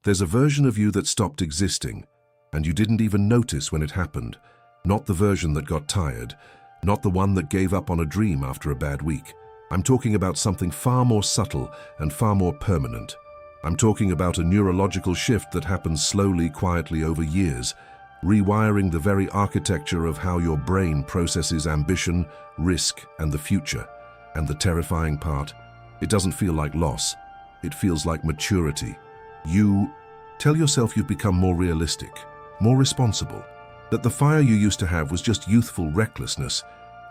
There's a version of you that stopped existing, and you didn't even notice when it happened. Not the version that got tired, not the one that gave up on a dream after a bad week. I'm talking about something far more subtle and far more permanent. I'm talking about a neurological shift that happens slowly, quietly over years, rewiring the very architecture of how your brain processes ambition, risk, and the future. And the terrifying part, it doesn't feel like loss. It feels like maturity. You tell yourself you've become more realistic, more responsible, that the fire you used to have was just youthful recklessness,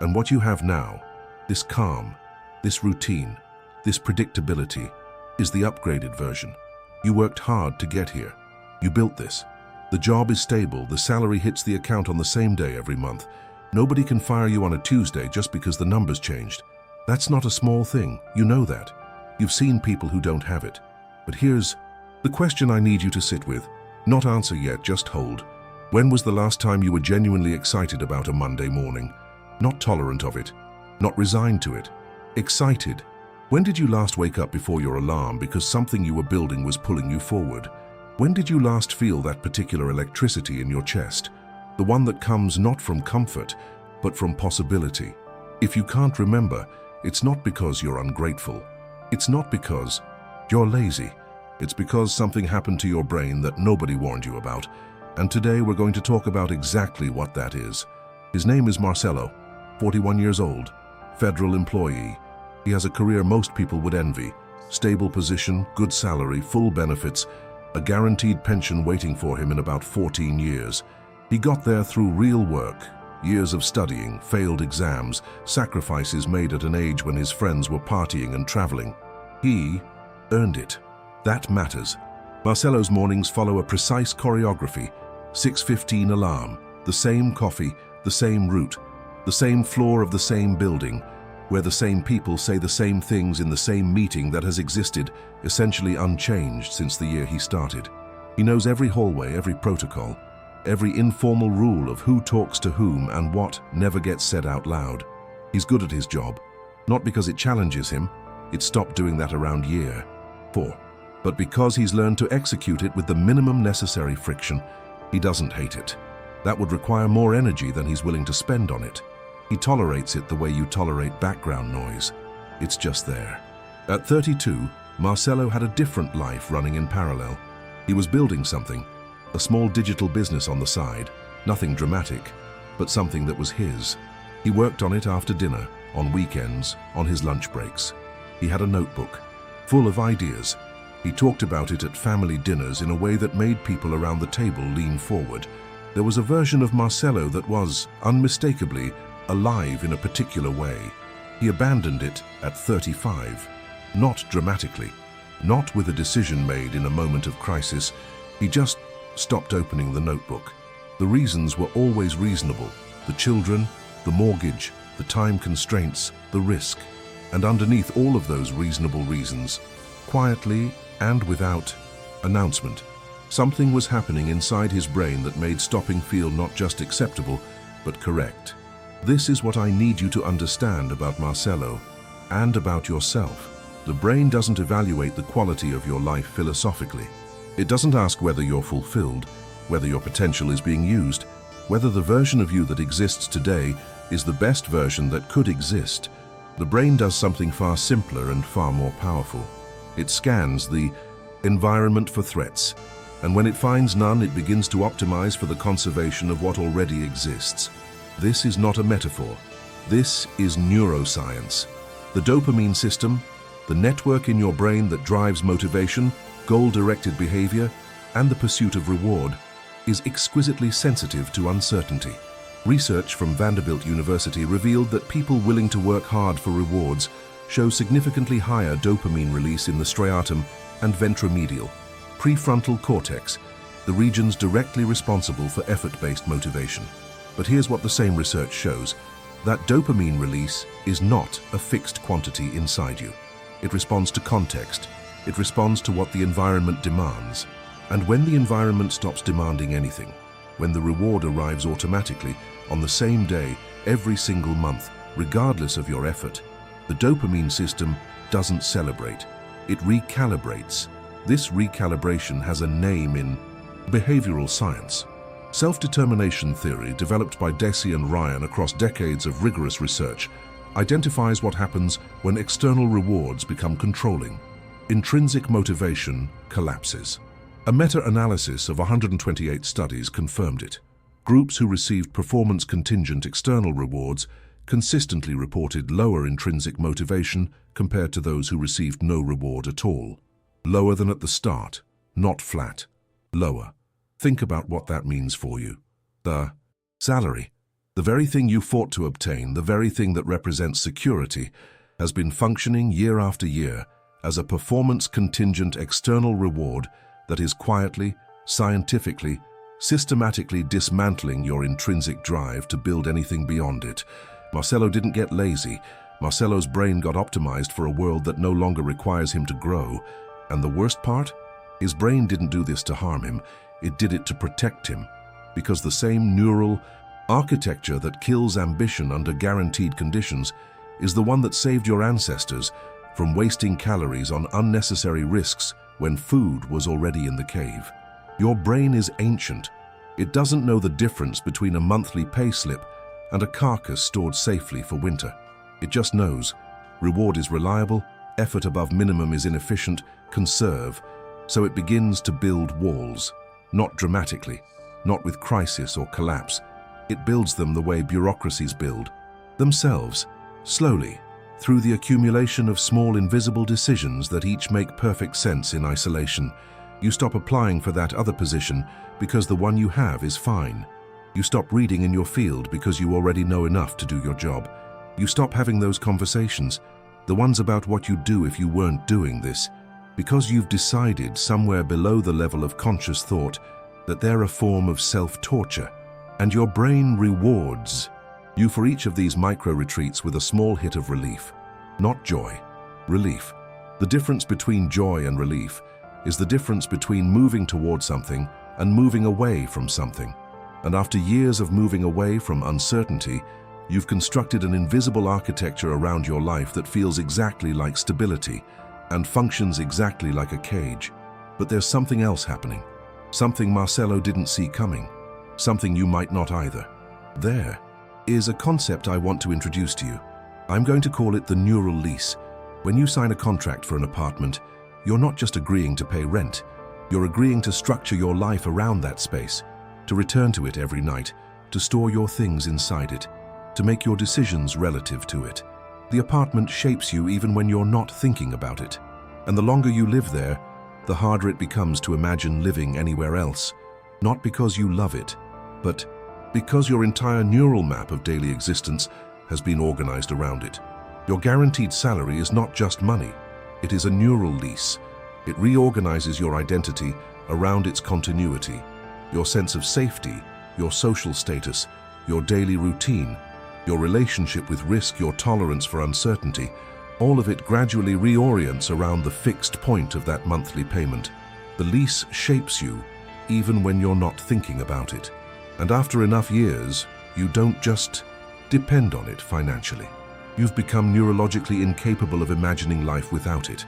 and what you have now, this calm, this routine, this predictability, is the upgraded version. You worked hard to get here. You built this. The job is stable, the salary hits the account on the same day every month. Nobody can fire you on a Tuesday just because the numbers changed. That's not a small thing, you know that. You've seen people who don't have it. But here's the question I need you to sit with. Not answer yet, just hold. When was the last time you were genuinely excited about a Monday morning? Not tolerant of it, not resigned to it. Excited. When did you last wake up before your alarm because something you were building was pulling you forward? When did you last feel that particular electricity in your chest? The one that comes not from comfort, but from possibility. If you can't remember, it's not because you're ungrateful. It's not because you're lazy. It's because something happened to your brain that nobody warned you about. And today we're going to talk about exactly what that is. His name is Marcelo, 41 years old, federal employee. He has a career most people would envy. Stable position, good salary, full benefits, a guaranteed pension waiting for him in about 14 years. He got there through real work, years of studying, failed exams, sacrifices made at an age when his friends were partying and traveling. He earned it. That matters. Marcelo's mornings follow a precise choreography. 6:15 alarm, the same coffee, the same route, the same floor of the same building, where the same people say the same things in the same meeting that has existed, essentially unchanged since the year he started. He knows every hallway, every protocol, every informal rule of who talks to whom and what never gets said out loud. He's good at his job, not because it challenges him, it stopped doing that around year 4, but because he's learned to execute it with the minimum necessary friction. He doesn't hate it. That would require more energy than he's willing to spend on it. He tolerates it the way you tolerate background noise. It's just there. At 32, Marcelo had a different life running in parallel. He was building something, a small digital business on the side, nothing dramatic, but something that was his. He worked on it after dinner, on weekends, on his lunch breaks. He had a notebook, full of ideas. He talked about it at family dinners in a way that made people around the table lean forward. There was a version of Marcelo that was, unmistakably, alive in a particular way. He abandoned it at 35, not dramatically, not with a decision made in a moment of crisis. He just stopped opening the notebook. The reasons were always reasonable. The children, the mortgage, the time constraints, the risk. And underneath all of those reasonable reasons, quietly and without announcement, something was happening inside his brain that made stopping feel not just acceptable, but correct. This is what I need you to understand about Marcelo and about yourself. The brain doesn't evaluate the quality of your life philosophically. It doesn't ask whether you're fulfilled, whether your potential is being used, whether the version of you that exists today is the best version that could exist. The brain does something far simpler and far more powerful. It scans the environment for threats, and when it finds none, it begins to optimize for the conservation of what already exists. This is not a metaphor. This is neuroscience. The dopamine system, the network in your brain that drives motivation, goal-directed behavior, and the pursuit of reward, is exquisitely sensitive to uncertainty. Research from Vanderbilt University revealed that people willing to work hard for rewards show significantly higher dopamine release in the striatum and ventromedial, prefrontal cortex, the regions directly responsible for effort-based motivation. But here's what the same research shows. That dopamine release is not a fixed quantity inside you. It responds to context. It responds to what the environment demands. And when the environment stops demanding anything, when the reward arrives automatically, on the same day, every single month, regardless of your effort, the dopamine system doesn't celebrate. It recalibrates. This recalibration has a name in behavioral science. Self-determination theory, developed by Deci and Ryan across decades of rigorous research, identifies what happens when external rewards become controlling. Intrinsic motivation collapses. A meta-analysis of 128 studies confirmed it. Groups who received performance-contingent external rewards consistently reported lower intrinsic motivation compared to those who received no reward at all. Lower than at the start, not flat. Lower. Think about what that means for you. The salary, the very thing you fought to obtain, the very thing that represents security, has been functioning year after year as a performance-contingent external reward that is quietly, scientifically, systematically dismantling your intrinsic drive to build anything beyond it. Marcelo didn't get lazy. Marcelo's brain got optimized for a world that no longer requires him to grow. And the worst part? His brain didn't do this to harm him. It did it to protect him. Because the same neural architecture that kills ambition under guaranteed conditions is the one that saved your ancestors from wasting calories on unnecessary risks when food was already in the cave. Your brain is ancient. It doesn't know the difference between a monthly pay slip and a carcass stored safely for winter. It just knows reward is reliable, effort above minimum is inefficient, conserve. So it begins to build walls, not dramatically, not with crisis or collapse. It builds them the way bureaucracies build themselves, slowly, through the accumulation of small invisible decisions that each make perfect sense in isolation. You stop applying for that other position because the one you have is fine. You stop reading in your field because you already know enough to do your job. You stop having those conversations, the ones about what you'd do if you weren't doing this, because you've decided somewhere below the level of conscious thought that they're a form of self-torture, and your brain rewards you for each of these micro-retreats with a small hit of relief. Not joy, relief. The difference between joy and relief is the difference between moving toward something and moving away from something. And after years of moving away from uncertainty, you've constructed an invisible architecture around your life that feels exactly like stability and functions exactly like a cage. But there's something else happening. Something Marcelo didn't see coming. Something you might not either. There is a concept I want to introduce to you. I'm going to call it the neural lease. When you sign a contract for an apartment, you're not just agreeing to pay rent. You're agreeing to structure your life around that space, to return to it every night, to store your things inside it, to make your decisions relative to it. The apartment shapes you even when you're not thinking about it. And the longer you live there, the harder it becomes to imagine living anywhere else. Not because you love it, but because your entire neural map of daily existence has been organized around it. Your guaranteed salary is not just money. It is a neural lease. It reorganizes your identity around its continuity, your sense of safety, your social status, your daily routine, your relationship with risk, your tolerance for uncertainty. All of it gradually reorients around the fixed point of that monthly payment. The lease shapes you even when you're not thinking about it. And after enough years, you don't just depend on it financially. You've become neurologically incapable of imagining life without it.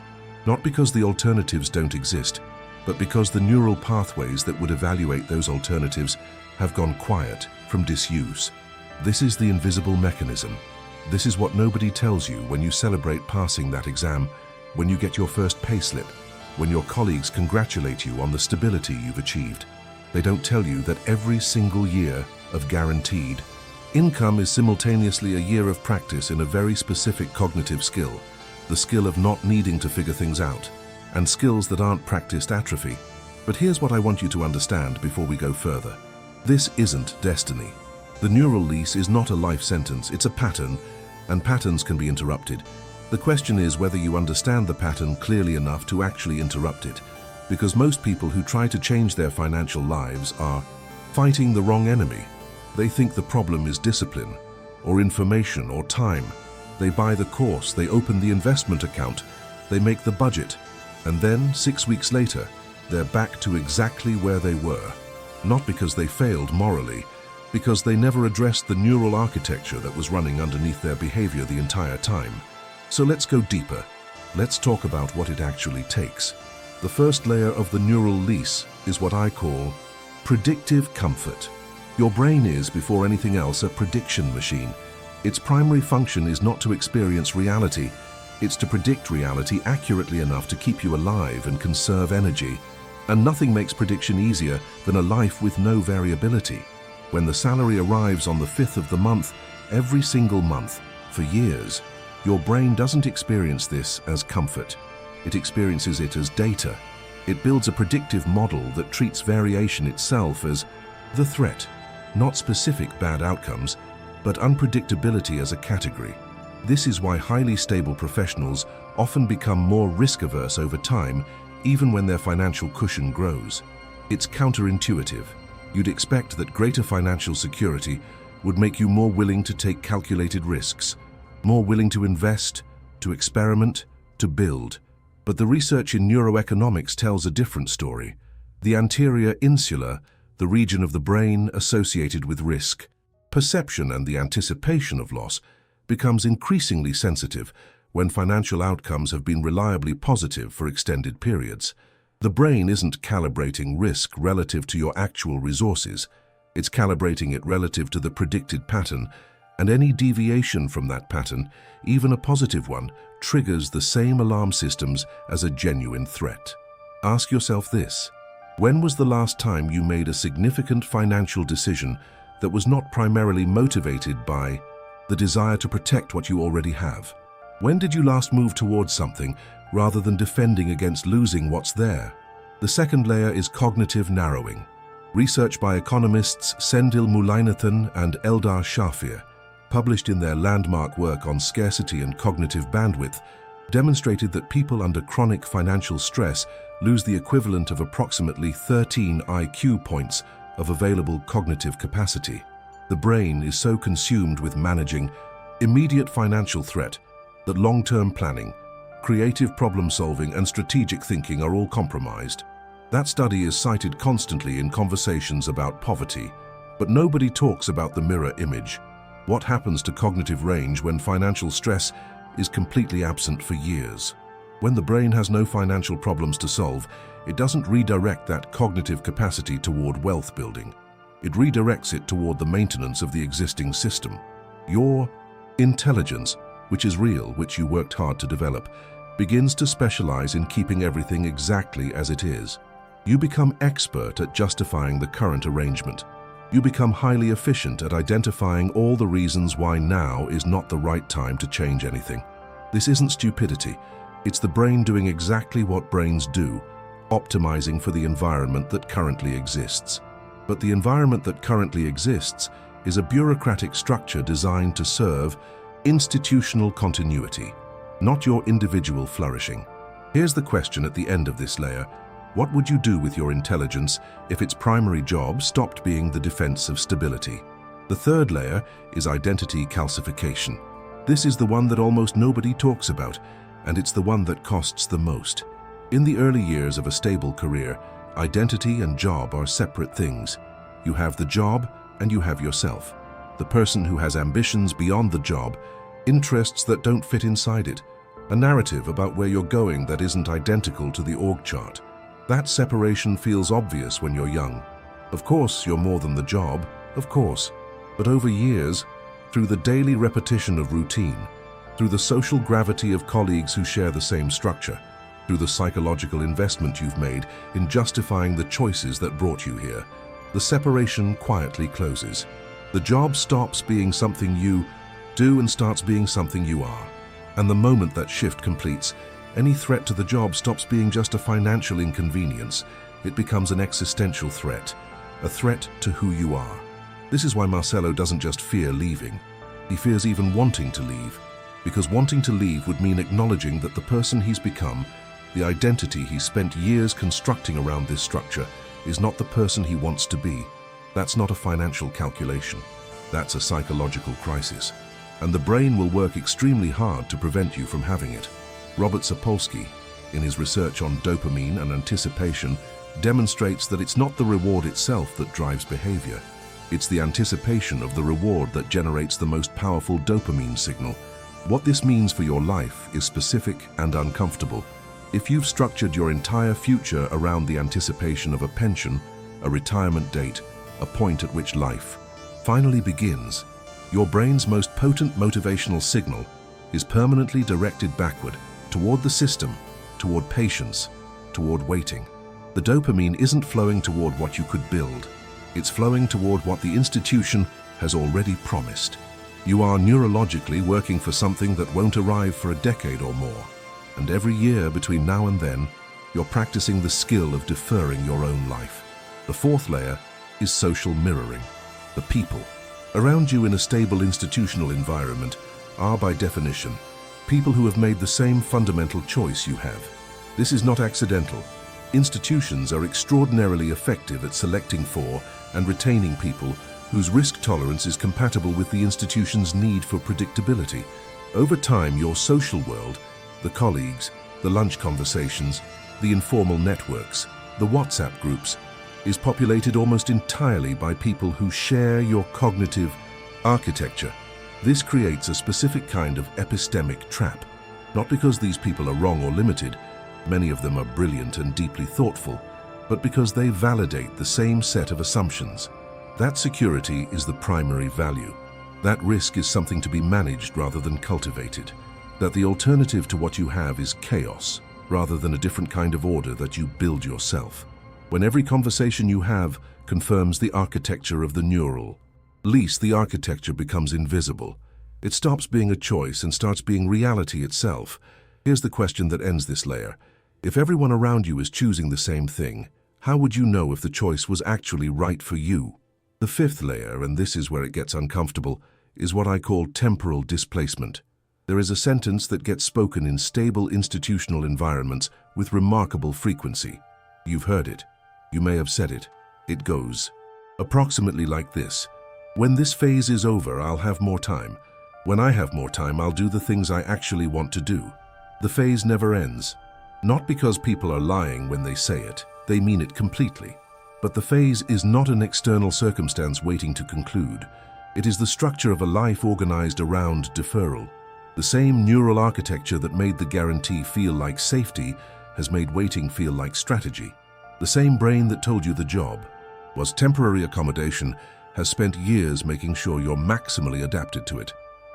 Not because the alternatives don't exist, but because the neural pathways that would evaluate those alternatives have gone quiet from disuse. This is the invisible mechanism. This is what nobody tells you when you celebrate passing that exam, when you get your first payslip, when your colleagues congratulate you on the stability you've achieved. They don't tell you that every single year of guaranteed income is simultaneously a year of practice in a very specific cognitive skill, the skill of not needing to figure things out, and skills that aren't practiced atrophy. But here's what I want you to understand before we go further. This isn't destiny. The neural lease is not a life sentence, it's a pattern, and patterns can be interrupted. The question is whether you understand the pattern clearly enough to actually interrupt it, because most people who try to change their financial lives are fighting the wrong enemy. They think the problem is discipline, or information, or time. They buy the course, they open the investment account, they make the budget, and then 6 weeks later, they're back to exactly where they were. Not because they failed morally, because they never addressed the neural architecture that was running underneath their behavior the entire time. So let's go deeper. Let's talk about what it actually takes. The first layer of the neural lease is what I call predictive comfort. Your brain is, before anything else, a prediction machine. Its primary function is not to experience reality, it's to predict reality accurately enough to keep you alive and conserve energy. And nothing makes prediction easier than a life with no variability. When the salary arrives on the 5th of the month, every single month, for years, your brain doesn't experience this as comfort. It experiences it as data. It builds a predictive model that treats variation itself as the threat, not specific bad outcomes, but unpredictability as a category. This is why highly stable professionals often become more risk-averse over time, even when their financial cushion grows. It's counterintuitive. You'd expect that greater financial security would make you more willing to take calculated risks, more willing to invest, to experiment, to build. But the research in neuroeconomics tells a different story. The anterior insula, the region of the brain associated with risk, perception and the anticipation of loss, becomes increasingly sensitive when financial outcomes have been reliably positive for extended periods. The brain isn't calibrating risk relative to your actual resources. It's calibrating it relative to the predicted pattern, and any deviation from that pattern, even a positive one, triggers the same alarm systems as a genuine threat. Ask yourself this: when was the last time you made a significant financial decision that was not primarily motivated by the desire to protect what you already have? When did you last move towards something rather than defending against losing what's there? The second layer is cognitive narrowing. Research by economists Sendil Mullainathan and Eldar Shafir, published in their landmark work on scarcity and cognitive bandwidth, demonstrated that people under chronic financial stress lose the equivalent of approximately 13 IQ points of available cognitive capacity. The brain is so consumed with managing immediate financial threat that long-term planning, creative problem-solving, and strategic thinking are all compromised. That study is cited constantly in conversations about poverty, but nobody talks about the mirror image. What happens to cognitive range when financial stress is completely absent for years? When the brain has no financial problems to solve, it doesn't redirect that cognitive capacity toward wealth building. It redirects it toward the maintenance of the existing system. Your intelligence, which is real, which you worked hard to develop, begins to specialize in keeping everything exactly as it is. You become expert at justifying the current arrangement. You become highly efficient at identifying all the reasons why now is not the right time to change anything. This isn't stupidity. It's the brain doing exactly what brains do, optimizing for the environment that currently exists. But the environment that currently exists is a bureaucratic structure designed to serve institutional continuity, not your individual flourishing. Here's the question at the end of this layer: what would you do with your intelligence if its primary job stopped being the defense of stability? The third layer is identity calcification. This is the one that almost nobody talks about, and it's the one that costs the most. In the early years of a stable career, identity and job are separate things. You have the job and you have yourself. The person who has ambitions beyond the job, interests that don't fit inside it, a narrative about where you're going that isn't identical to the org chart. That separation feels obvious when you're young. Of course, you're more than the job, of course. But over years, through the daily repetition of routine, through the social gravity of colleagues who share the same structure, through the psychological investment you've made in justifying the choices that brought you here, the separation quietly closes. The job stops being something you do and starts being something you are. And the moment that shift completes, any threat to the job stops being just a financial inconvenience. It becomes an existential threat, a threat to who you are. This is why Marcelo doesn't just fear leaving. He fears even wanting to leave, because wanting to leave would mean acknowledging that the person he's become, the identity he spent years constructing around this structure, is not the person he wants to be. That's not a financial calculation. That's a psychological crisis. And the brain will work extremely hard to prevent you from having it. Robert Sapolsky, in his research on dopamine and anticipation, demonstrates that it's not the reward itself that drives behavior. It's the anticipation of the reward that generates the most powerful dopamine signal. What this means for your life is specific and uncomfortable. If you've structured your entire future around the anticipation of a pension, a retirement date, a point at which life finally begins, your brain's most potent motivational signal is permanently directed backward, toward the system, toward patience, toward waiting. The dopamine isn't flowing toward what you could build. It's flowing toward what the institution has already promised. You are neurologically working for something that won't arrive for a decade or more. And every year between now and then, you're practicing the skill of deferring your own life. The fourth layer is social mirroring. The people around you in a stable institutional environment are, by definition, people who have made the same fundamental choice you have. This is not accidental. Institutions are extraordinarily effective at selecting for and retaining people whose risk tolerance is compatible with the institution's need for predictability. Over time, your social world, the colleagues, the lunch conversations, the informal networks, the WhatsApp groups, is populated almost entirely by people who share your cognitive architecture. This creates a specific kind of epistemic trap, not because these people are wrong or limited, many of them are brilliant and deeply thoughtful, but because they validate the same set of assumptions. That security is the primary value. That risk is something to be managed rather than cultivated. That the alternative to what you have is chaos, rather than a different kind of order that you build yourself. When every conversation you have confirms the architecture of the neural lease, the architecture becomes invisible. It stops being a choice and starts being reality itself. Here's the question that ends this layer. If everyone around you is choosing the same thing, how would you know if the choice was actually right for you? The fifth layer, and this is where it gets uncomfortable, is what I call temporal displacement. There is a sentence that gets spoken in stable institutional environments with remarkable frequency. You've heard it. You may have said it. It goes approximately like this. When this phase is over, I'll have more time. When I have more time, I'll do the things I actually want to do. The phase never ends. Not because people are lying when they say it. They mean it completely. But the phase is not an external circumstance waiting to conclude. It is the structure of a life organized around deferral. The same neural architecture that made the guarantee feel like safety has made waiting feel like strategy. The same brain that told you the job was temporary accommodation has spent years making sure you're maximally adapted to it.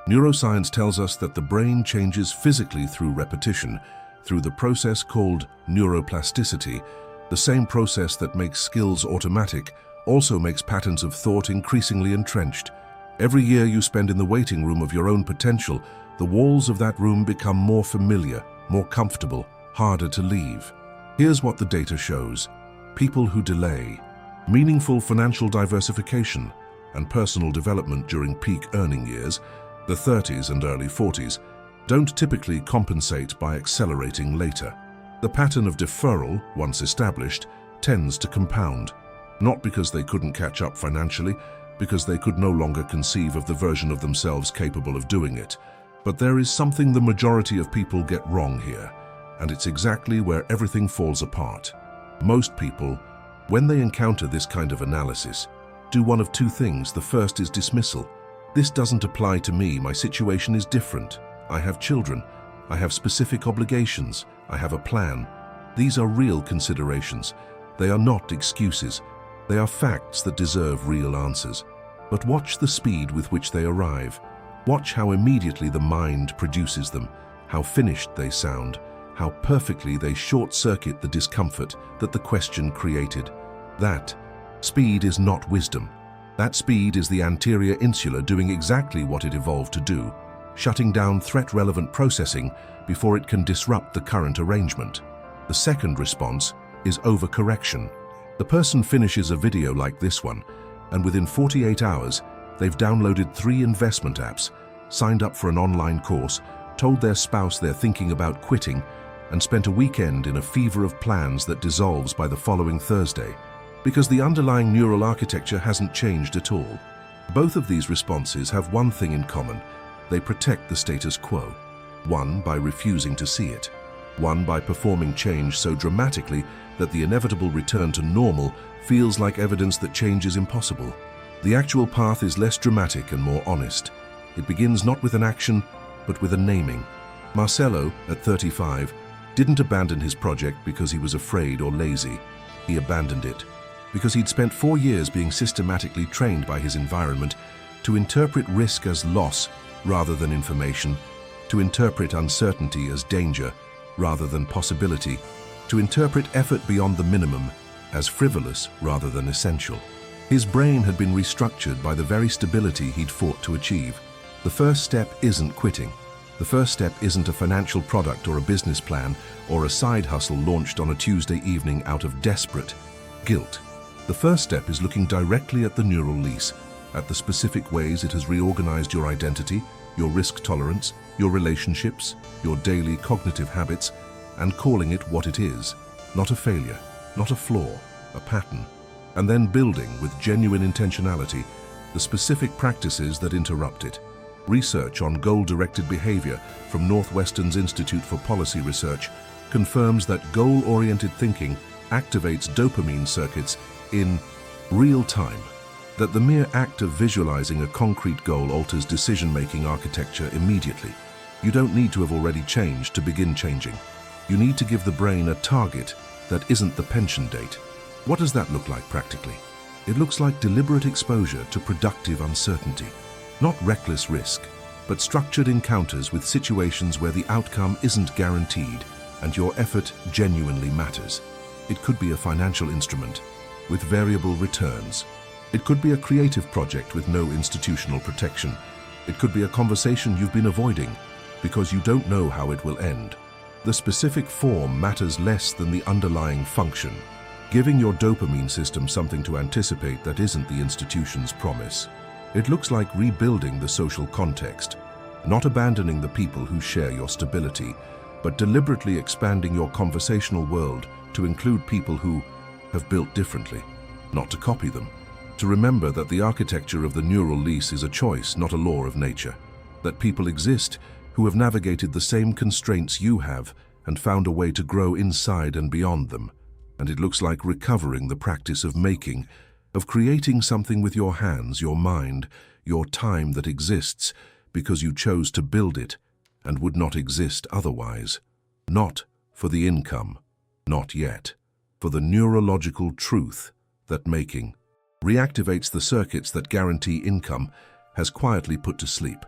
Neuroscience tells us that the brain changes physically through repetition, through the process called neuroplasticity. The same process that makes skills automatic also makes patterns of thought increasingly entrenched. Every year you spend in the waiting room of your own potential, the walls of that room become more familiar, more comfortable, harder to leave. Here's what the data shows. People who delay meaningful financial diversification and personal development during peak earning years, the 30s and early 40s, don't typically compensate by accelerating later. The pattern of deferral, once established, tends to compound. Not because they couldn't catch up financially, because they could no longer conceive of the version of themselves capable of doing it. But there is something the majority of people get wrong here, and it's exactly where everything falls apart. Most people, when they encounter this kind of analysis, do one of two things. The first is dismissal. This doesn't apply to me. My situation is different. I have children. I have specific obligations. I have a plan. These are real considerations. They are not excuses. They are facts that deserve real answers. But watch the speed with which they arrive. Watch how immediately the mind produces them, how finished they sound, how perfectly they short-circuit the discomfort that the question created. That speed is not wisdom. That speed is the anterior insula doing exactly what it evolved to do, shutting down threat-relevant processing before it can disrupt the current arrangement. The second response is overcorrection. The person finishes a video like this one, and within 48 hours, they've downloaded 3 investment apps, signed up for an online course, told their spouse they're thinking about quitting, and spent a weekend in a fever of plans that dissolves by the following Thursday, because the underlying neural architecture hasn't changed at all. Both of these responses have one thing in common. They protect the status quo. One by refusing to see it. One by performing change so dramatically that the inevitable return to normal feels like evidence that change is impossible. The actual path is less dramatic and more honest. It begins not with an action, but with a naming. Marcelo, at 35, didn't abandon his project because he was afraid or lazy. He abandoned it because he'd spent 4 years being systematically trained by his environment to interpret risk as loss rather than information, to interpret uncertainty as danger rather than possibility, to interpret effort beyond the minimum as frivolous rather than essential. His brain had been restructured by the very stability he'd fought to achieve. The first step isn't quitting. The first step isn't a financial product or a business plan or a side hustle launched on a Tuesday evening out of desperate guilt. The first step is looking directly at the neural lease, at the specific ways it has reorganized your identity, your risk tolerance, your relationships, your daily cognitive habits, and calling it what it is, not a failure, not a flaw, a pattern, and then building with genuine intentionality the specific practices that interrupt it. Research on goal-directed behavior from Northwestern's Institute for Policy Research confirms that goal-oriented thinking activates dopamine circuits in real time, that the mere act of visualizing a concrete goal alters decision-making architecture immediately. You don't need to have already changed to begin changing. You need to give the brain a target that isn't the pension date. What does that look like practically? It looks like deliberate exposure to productive uncertainty. Not reckless risk, but structured encounters with situations where the outcome isn't guaranteed and your effort genuinely matters. It could be a financial instrument with variable returns. It could be a creative project with no institutional protection. It could be a conversation you've been avoiding because you don't know how it will end. The specific form matters less than the underlying function, giving your dopamine system something to anticipate that isn't the institution's promise. It looks like rebuilding the social context, not abandoning the people who share your stability, but deliberately expanding your conversational world to include people who have built differently, not to copy them. To remember that the architecture of the neural lease is a choice, not a law of nature. That people exist who have navigated the same constraints you have and found a way to grow inside and beyond them. And it looks like recovering the practice of making, of creating something with your hands, your mind, your time that exists because you chose to build it and would not exist otherwise. Not for the income, not yet. For the neurological truth that making reactivates the circuits that guarantee income has quietly put to sleep.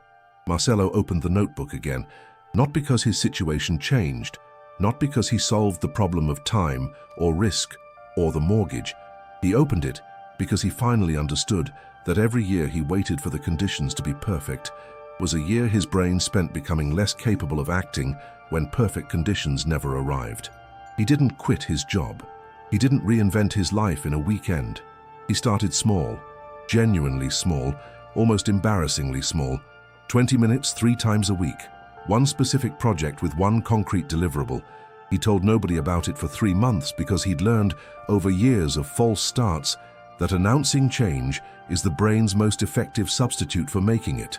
Marcelo opened the notebook again, not because his situation changed, not because he solved the problem of time or risk or the mortgage. He opened it because he finally understood that every year he waited for the conditions to be perfect was a year his brain spent becoming less capable of acting when perfect conditions never arrived. He didn't quit his job. He didn't reinvent his life in a weekend. He started small, genuinely small, almost embarrassingly small. 20 minutes 3 times a week. One specific project with one concrete deliverable. He told nobody about it for 3 months because he'd learned over years of false starts that announcing change is the brain's most effective substitute for making it.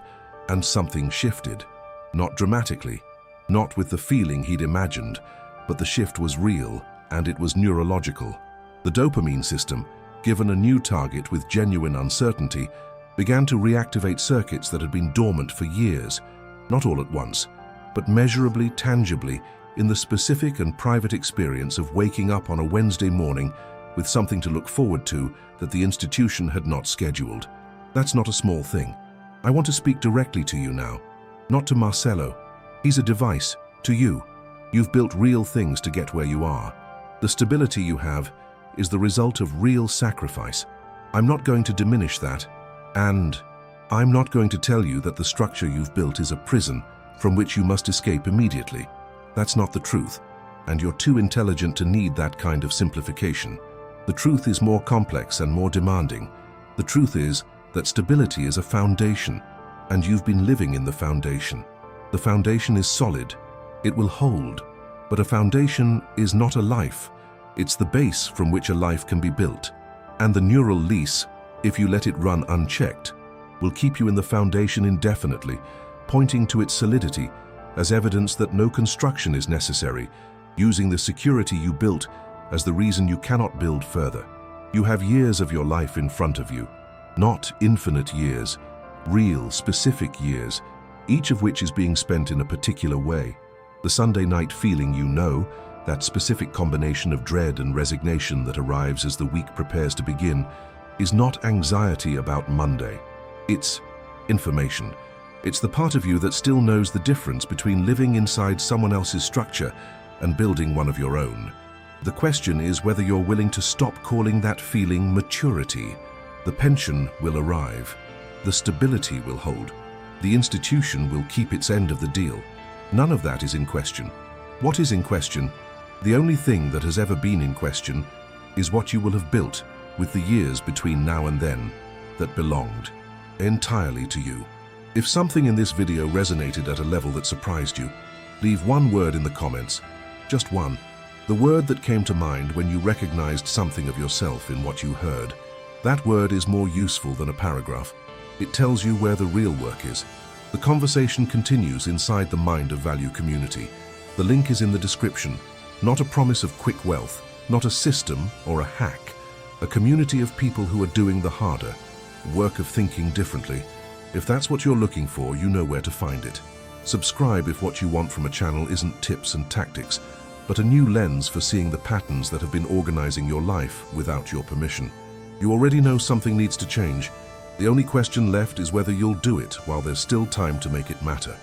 And something shifted. Not dramatically, not with the feeling he'd imagined, but the shift was real and it was neurological. The dopamine system, given a new target with genuine uncertainty, began to reactivate circuits that had been dormant for years, not all at once, but measurably, tangibly, in the specific and private experience of waking up on a Wednesday morning with something to look forward to that the institution had not scheduled. That's not a small thing. I want to speak directly to you now, not to Marcelo. He's a device, to you. You've built real things to get where you are. The stability you have is the result of real sacrifice. I'm not going to diminish that. And I'm not going to tell you that the structure you've built is a prison from which you must escape immediately. That's not the truth, and you're too intelligent to need that kind of simplification. The truth is more complex and more demanding. The truth is that stability is a foundation, and you've been living in the foundation. The foundation is solid. It will hold. But a foundation is not a life. It's the base from which a life can be built. And the neural lease, if you let it run unchecked, will keep you in the foundation indefinitely, pointing to its solidity as evidence that no construction is necessary, using the security you built as the reason you cannot build further. You have years of your life in front of you, not infinite years, real, specific years, each of which is being spent in a particular way. The Sunday night feeling you know, that specific combination of dread and resignation that arrives as the week prepares to begin, is not anxiety about Monday. It's information. It's the part of you that still knows the difference between living inside someone else's structure and building one of your own. The question is whether you're willing to stop calling that feeling maturity. The pension will arrive. The stability will hold. The institution will keep its end of the deal. None of that is in question. What is in question? The only thing that has ever been in question is what you will have built with the years between now and then that belonged entirely to you. If something in this video resonated at a level that surprised you, leave one word in the comments, just one. The word that came to mind when you recognized something of yourself in what you heard. That word is more useful than a paragraph. It tells you where the real work is. The conversation continues inside the Mind of Value community. The link is in the description. Not a promise of quick wealth, not a system or a hack. A community of people who are doing the harder work of thinking differently. If that's what you're looking for, you know where to find it. Subscribe if what you want from a channel isn't tips and tactics, but a new lens for seeing the patterns that have been organizing your life without your permission. You already know something needs to change. The only question left is whether you'll do it while there's still time to make it matter.